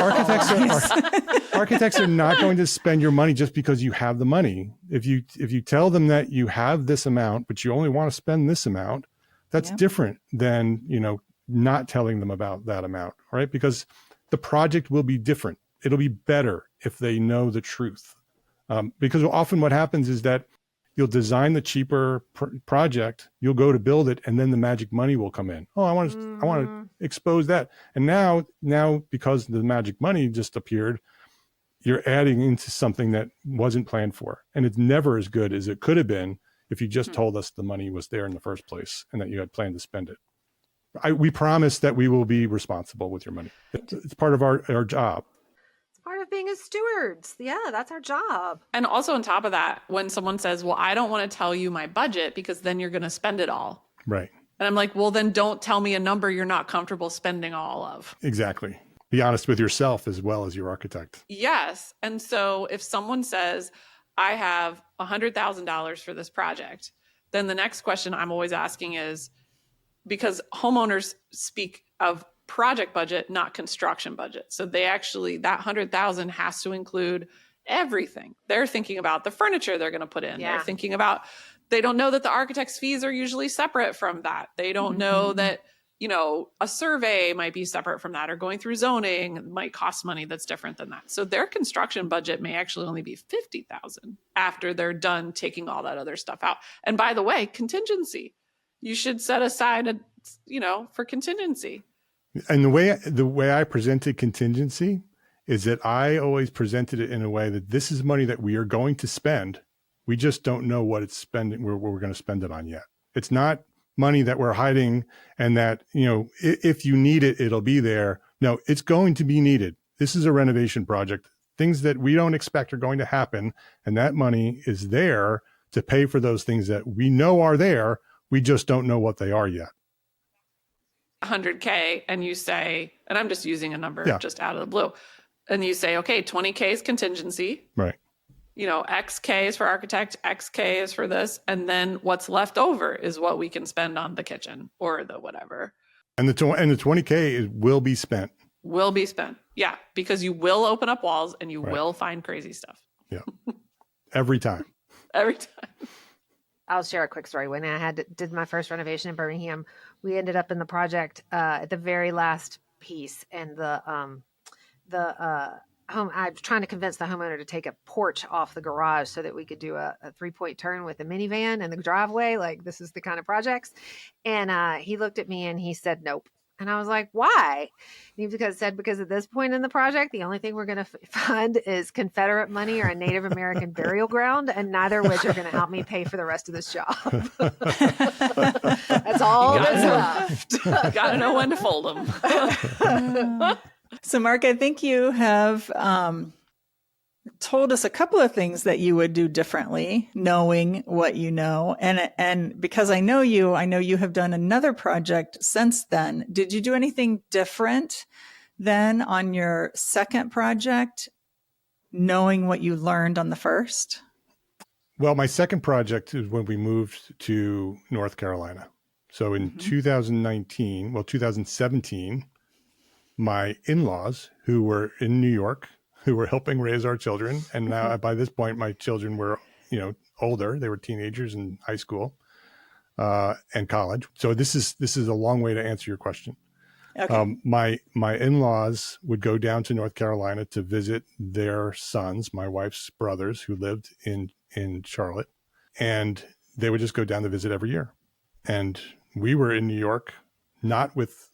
architects are not going to spend your money just because you have the money. If you tell them that you have this amount, but you only want to spend this amount, that's different than not telling them about that amount, right? Because the project will be different. It'll be better if they know the truth. Because often what happens is that you'll design the cheaper project, you'll go to build it, and then the magic money will come in. Oh, I want to expose that. And now because the magic money just appeared, you're adding into something that wasn't planned for. And it's never as good as it could have been if you just told us the money was there in the first place and that you had planned to spend it. We promise that we will be responsible with your money. It's part of our job. Part of being a steward. Yeah, that's our job. And also on top of that, when someone says, well, I don't want to tell you my budget because then you're going to spend it all. Right. And I'm like, well, then don't tell me a number you're not comfortable spending all of. Exactly. Be honest with yourself as well as your architect. Yes. And so if someone says, I have $100,000 for this project, then the next question I'm always asking is, because homeowners speak of project budget, not construction budget. So they actually, that 100,000 has to include everything. They're thinking about the furniture they're going to put in. Yeah. They're thinking about, they don't know that the architect's fees are usually separate from that. They don't know that, a survey might be separate from that, or going through zoning might cost money that's different than that. So their construction budget may actually only be 50,000 after they're done taking all that other stuff out. And by the way, contingency, you should set aside for contingency. And the way I presented contingency is that I always presented it in a way that this is money that we are going to spend. We just don't know what it's spending, where we're going to spend it on yet. It's not money that we're hiding and that, if you need it, it'll be there. No, it's going to be needed. This is a renovation project. Things that we don't expect are going to happen. And that money is there to pay for those things that we know are there. We just don't know what they are yet. 100K and you say, and I'm just using a number just out of the blue, and you say, okay, 20K is contingency. Right. XK is for architect, XK is for this. And then what's left over is what we can spend on the kitchen or the whatever. And the 20K will be spent. Will be spent. Yeah. Because you will open up walls and you will find crazy stuff. Yeah. Every time. Every time. I'll share a quick story. When I did my first renovation in Birmingham, we ended up in the project at the very last piece, and the home. I was trying to convince the homeowner to take a porch off the garage so that we could do a 3-point turn with a minivan in the driveway. Like, this is the kind of projects. And he looked at me and he said, nope. And I was like, why? And he said, because at this point in the project, the only thing we're going to fund is Confederate money or a Native American burial ground, and neither of which are going to help me pay for the rest of this job. That's all that's left. Got to know when to fold them. So, Mark, I think you have told us a couple of things that you would do differently, knowing what you know. And because I know you have done another project since then. Did you do anything different then on your second project, knowing what you learned on the first? Well, my second project is when we moved to North Carolina. So in 2017, my in-laws, who were in New York, who were helping raise our children. And now by this point, my children were, older. They were teenagers in high school and college. So this is a long way to answer your question. Okay. My in-laws would go down to North Carolina to visit their sons, my wife's brothers, who lived in Charlotte. And they would just go down to visit every year. And we were in New York, not with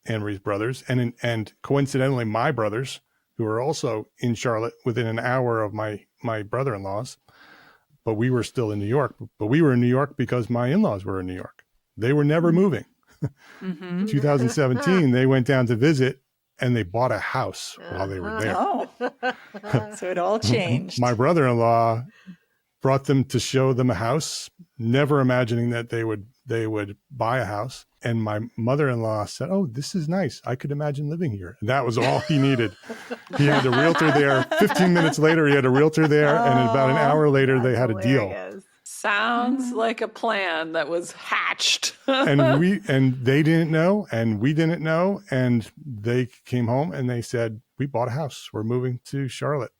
Annmarie's brothers. And coincidentally, my brothers, who were also in Charlotte within an hour of my brother-in-law's, but we were still in New York. But we were in New York because my in-laws were in New York. They were never moving. 2017, they went down to visit and they bought a house while they were there. Oh, so it all changed. My brother-in-law brought them to show them a house, never imagining that they would buy a house. And my mother-in-law said, oh, this is nice. I could imagine living here. And that was all he needed. He had a realtor there. 15 minutes later, he had a realtor there. And about an hour later, they had a deal. Sounds like a plan that was hatched. and they didn't know, and we didn't know. And they came home and they said, we bought a house. We're moving to Charlotte.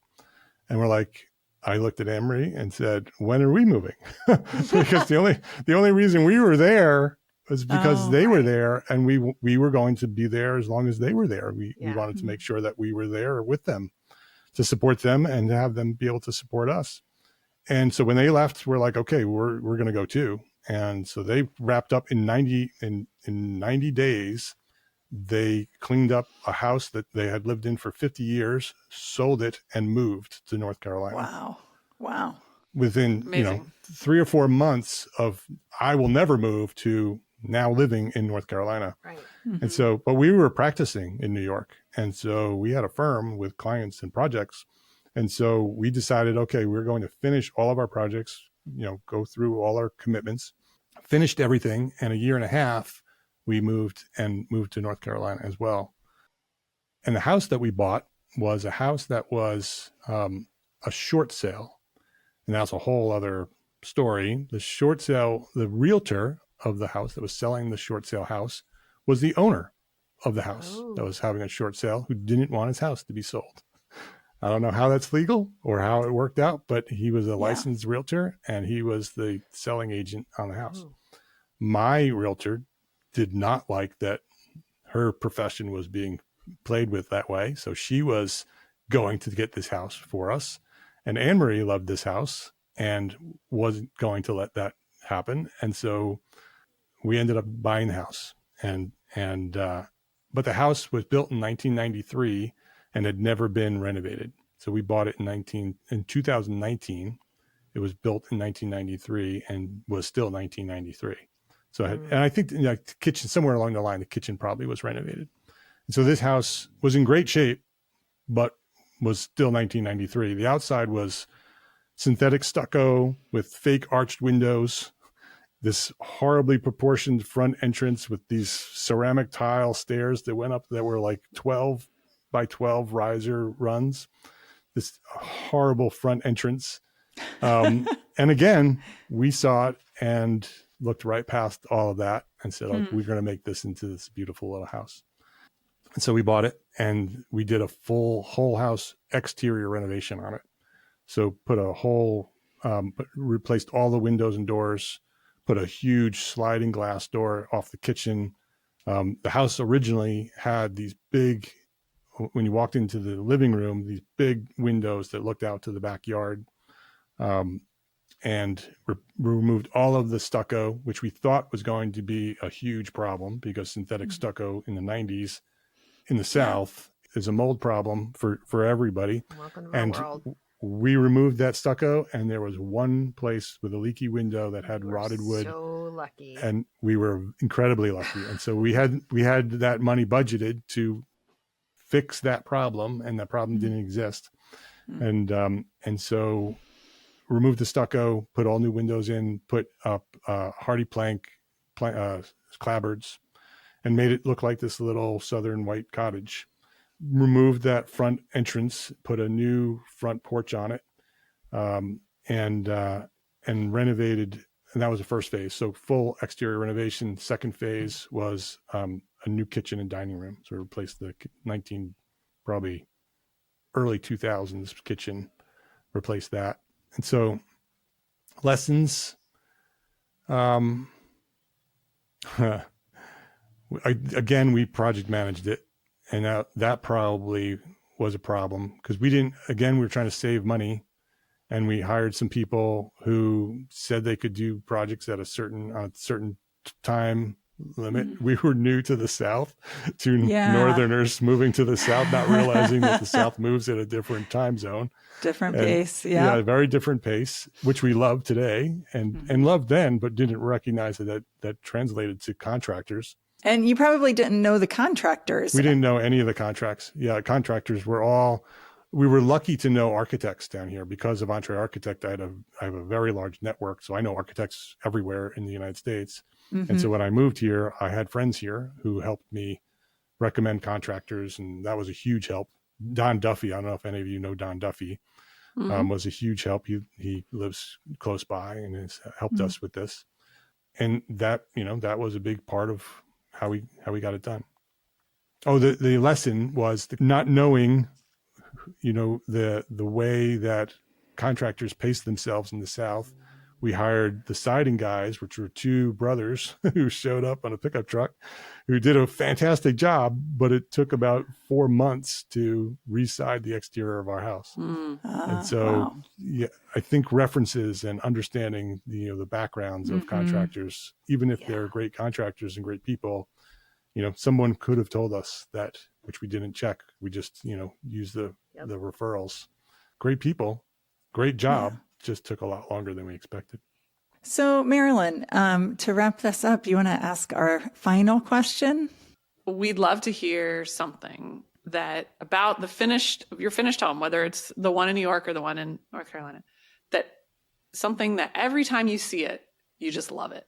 And we're like, I looked at Annmarie and said, when are we moving? Because the only reason we were there was because they were there, and we were going to be there as long as they were there. We wanted to make sure that we were there with them to support them and to have them be able to support us. And so when they left, we're like, okay, we're going to go too. And so they wrapped up in 90 days. They cleaned up a house that they had lived in for 50 years, sold it, and moved to North Carolina. Wow. Within, Amazing. 3 or 4 months of I will never move to now living in North Carolina. Right. And so, but we were practicing in New York. And so we had a firm with clients and projects. And so we decided, okay, we're going to finish all of our projects, go through all our commitments, finished everything. And a year and a half, we moved to North Carolina as well. And the house that we bought was a house that was a short sale. And that's a whole other story. The short sale, the realtor of the house that was selling the short sale house was the owner of the house that was having a short sale, who didn't want his house to be sold. I don't know how that's legal or how it worked out, but he was a licensed realtor and he was the selling agent on the house. My realtor did not like that her profession was being played with that way. So she was going to get this house for us. And Annmarie loved this house and wasn't going to let that happen. And so we ended up buying the house. But the house was built in 1993 and had never been renovated. So we bought it in 2019. It was built in 1993 and was still 1993. So and I think the kitchen, somewhere along the line, the kitchen probably was renovated. And so this house was in great shape, but was still 1993. The outside was synthetic stucco with fake arched windows. this horribly proportioned front entrance with these ceramic tile stairs that went up that were like 12 by 12 riser runs. This horrible front entrance. And again, we saw it and looked right past all of that and said, oh, we're going to make this into this beautiful little house. And so we bought it and we did a whole house exterior renovation on it. So put a replaced all the windows and doors, put a huge sliding glass door off the kitchen. The house originally had these big, when you walked into the living room, these big windows that looked out to the backyard. And removed all of the stucco, which we thought was going to be a huge problem because synthetic stucco in the 90s in the South is a mold problem for everybody. Welcome to my And world. we removed that stucco, and there was one place with a leaky window that had rotted wood. So lucky. And we were incredibly lucky. And so we had that money budgeted to fix that problem, and that problem didn't exist. And so removed the stucco, put all new windows in, put up hardy plank clapboards, and made it look like this little southern white cottage. Removed that front entrance, put a new front porch on it, and renovated. And that was the first phase. So full exterior renovation. Second phase was a new kitchen and dining room. So we replaced the probably early 2000s kitchen, replaced that. And so lessons, again, we project managed it, and that probably was a problem because we were trying to save money, and we hired some people who said they could do projects at a certain time limit. We were new to the South, to Northerners moving to the South, not realizing that the South moves at a different time zone. Different pace. Yeah. Very different pace, which we love today and loved then, but didn't recognize that translated to contractors. And you probably didn't know the contractors. We didn't know any of the contracts. Yeah, contractors we were lucky to know architects down here because of EntreArchitect. I have a very large network, so I know architects everywhere in the United States. And so when I moved here, I had friends here who helped me recommend contractors, and that was a huge help. Don Duffy, I don't know if any of you know Don Duffy, was a huge help. He lives close by and has helped us with this. And that was a big part of how we got it done. Oh, the lesson was not knowing, the way that contractors pace themselves in the South. We hired the siding guys, which were two brothers who showed up on a pickup truck, who did a fantastic job, but it took about 4 months to re-side the exterior of our house. And so, I think references and understanding the backgrounds of contractors, even if they're great contractors and great people, someone could have told us that, which we didn't check. We just, used the referrals. Great people, great job. Just took a lot longer than we expected. So, Marilyn, to wrap this up, you want to ask our final question? We'd love to hear something about your finished home, whether it's the one in New York or the one in North Carolina, something that every time you see it, you just love it.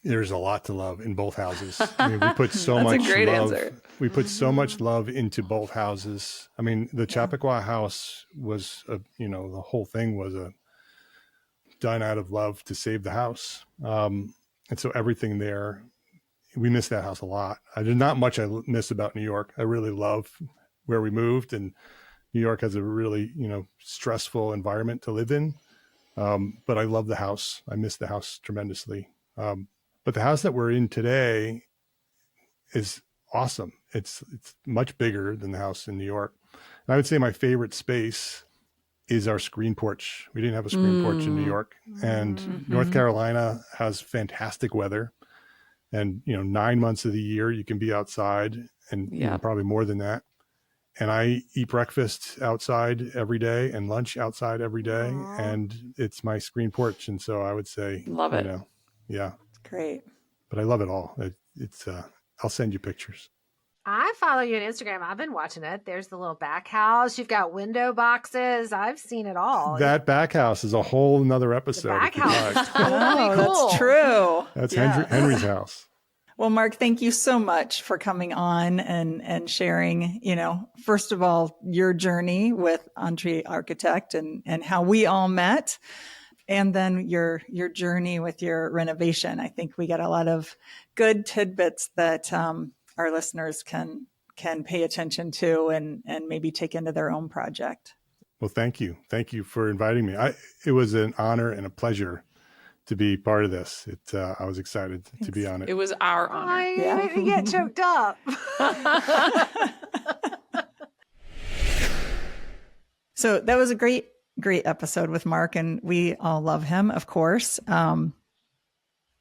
There's a lot to love in both houses. I mean, we put so That's much a great love. answer. We put so much love into both houses. I mean, the Chappaqua house was, the whole thing was done out of love to save the house. And so everything there, we miss that house a lot. There's not much I miss about New York. I really love where we moved, and New York has a really, stressful environment to live in. But I love the house. I miss the house tremendously. But the house that we're in today is awesome. It's much bigger than the house in New York. And I would say my favorite space is our screen porch. We didn't have a screen porch in New York, and North Carolina has fantastic weather. And, 9 months of the year you can be outside, and probably more than that. And I eat breakfast outside every day and lunch outside every day. And it's my screen porch. And so I would say, love it. Great. But I love it all. I'll send you pictures. I follow you on Instagram. I've been watching it. There's the little back house. You've got window boxes. I've seen it all. That back house is a whole nother episode. The back if you'd house like. is totally cool. That's true. That's Yeah. Henry's house. Well, Mark, thank you so much for coming on and sharing, first of all, your journey with EntreArchitect and how we all met, and then your journey with your renovation. I think we got a lot of good tidbits that our listeners can pay attention to and maybe take into their own project. Well, thank you. Thank you for inviting me. It was an honor and a pleasure to be part of this. I was excited to be on it. It was our honor. I made me get choked up. So that was a great episode with Mark, and we all love him, of course.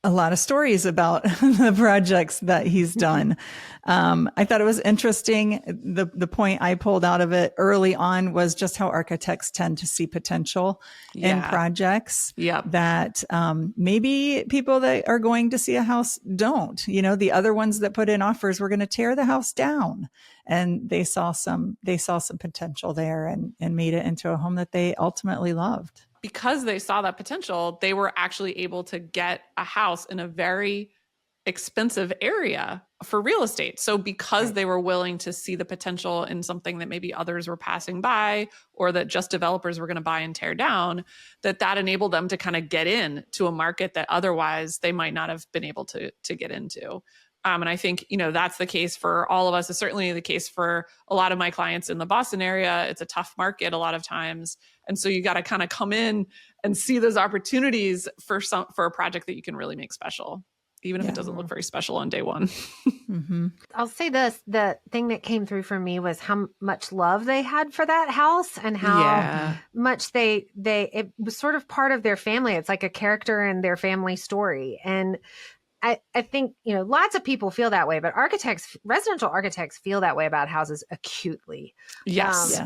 A lot of stories about the projects that he's done. I thought it was interesting. The point I pulled out of it early on was just how architects tend to see potential in projects that maybe people that are going to see a house don't. The other ones that put in offers were going to tear the house down, and they saw some potential there and made it into a home that they ultimately loved. Because they saw that potential, they were actually able to get a house in a very expensive area for real estate. So because they were willing to see the potential in something that maybe others were passing by, or that just developers were going to buy and tear down, that enabled them to kind of get in to a market that otherwise they might not have been able to get into. And I think, that's the case for all of us. It's certainly the case for a lot of my clients in the Boston area. It's a tough market a lot of times. And so you got to kind of come in and see those opportunities for a project that you can really make special, even if it doesn't look very special on day one. Mm-hmm. I'll say this, the thing that came through for me was how much love they had for that house and how much it was sort of part of their family. It's like a character in their family story. And I think, lots of people feel that way, but residential architects feel that way about houses acutely. Yes.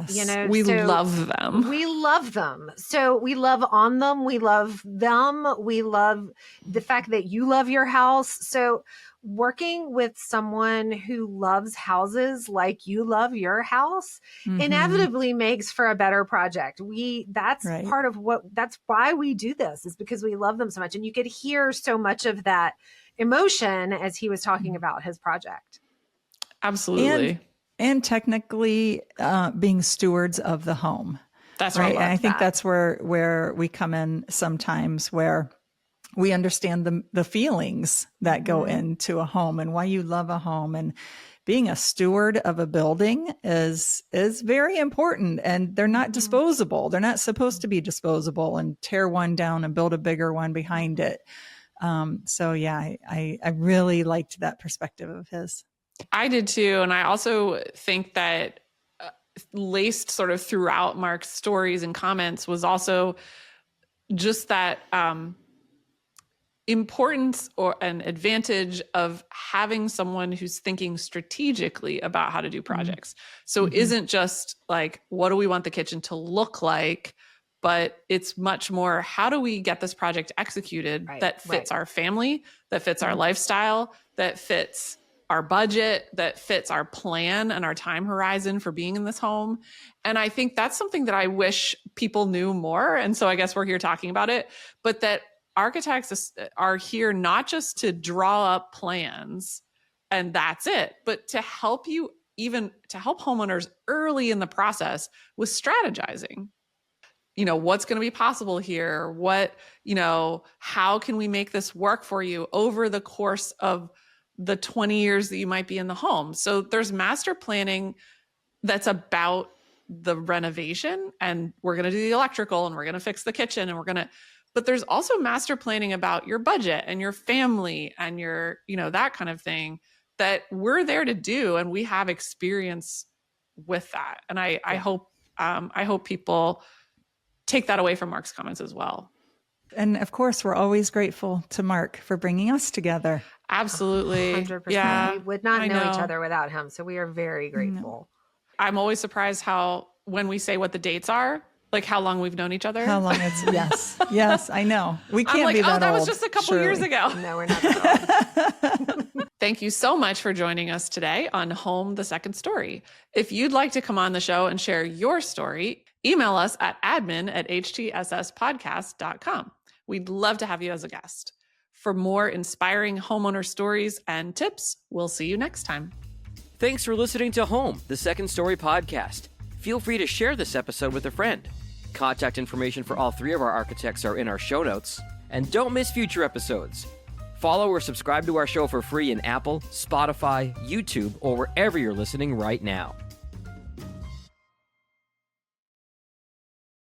We love them. We love them. So we love on them. We love them. We love the fact that you love your house. So working with someone who loves houses like you love your house inevitably makes for a better project. That's part of that's why we do this, is because we love them so much. And you could hear so much of that emotion as he was talking about his project. Absolutely. And technically being stewards of the home. That's right. And I think that's where we come in sometimes, where we understand the feelings that go into a home and why you love a home. And being a steward of a building is very important, and they're not disposable. They're not supposed to be disposable and tear one down and build a bigger one behind it. I really liked that perspective of his. I did too. And I also think that laced sort of throughout Mark's stories and comments was also just that importance or an advantage of having someone who's thinking strategically about how to do projects. So it isn't just like, what do we want the kitchen to look like? But it's much more, how do we get this project executed that fits our family, that fits our lifestyle, that fits our budget, that fits our plan and our time horizon for being in this home. And I think that's something that I wish people knew more. And so I guess we're here talking about it, but that architects are here not just to draw up plans and that's it, but to help homeowners early in the process with strategizing. What's going to be possible here? How can we make this work for you over the course of the 20 years that you might be in the home? So there's master planning that's about the renovation, and we're going to do the electrical, and we're going to fix the kitchen, and but there's also master planning about your budget and your family and your, that kind of thing that we're there to do. And we have experience with that. And I hope people take that away from Mark's comments as well. And of course, we're always grateful to Mark for bringing us together. Absolutely. 100%. Yeah, we would not know each other without him. So we are very grateful. I'm always surprised how, when we say what the dates are, like how long we've known each other. How long it's, yes, I know. We can't I'm like, be that old. That was just a couple years ago. No, we're not that old. Thank you so much for joining us today on Home, the Second Story. If you'd like to come on the show and share your story, email us at admin@htsspodcast.com. We'd love to have you as a guest. For more inspiring homeowner stories and tips, we'll see you next time. Thanks for listening to Home, the Second Story podcast. Feel free to share this episode with a friend. Contact information for all three of our architects are in our show notes. And don't miss future episodes. Follow or subscribe to our show for free in Apple, Spotify, YouTube, or wherever you're listening right now.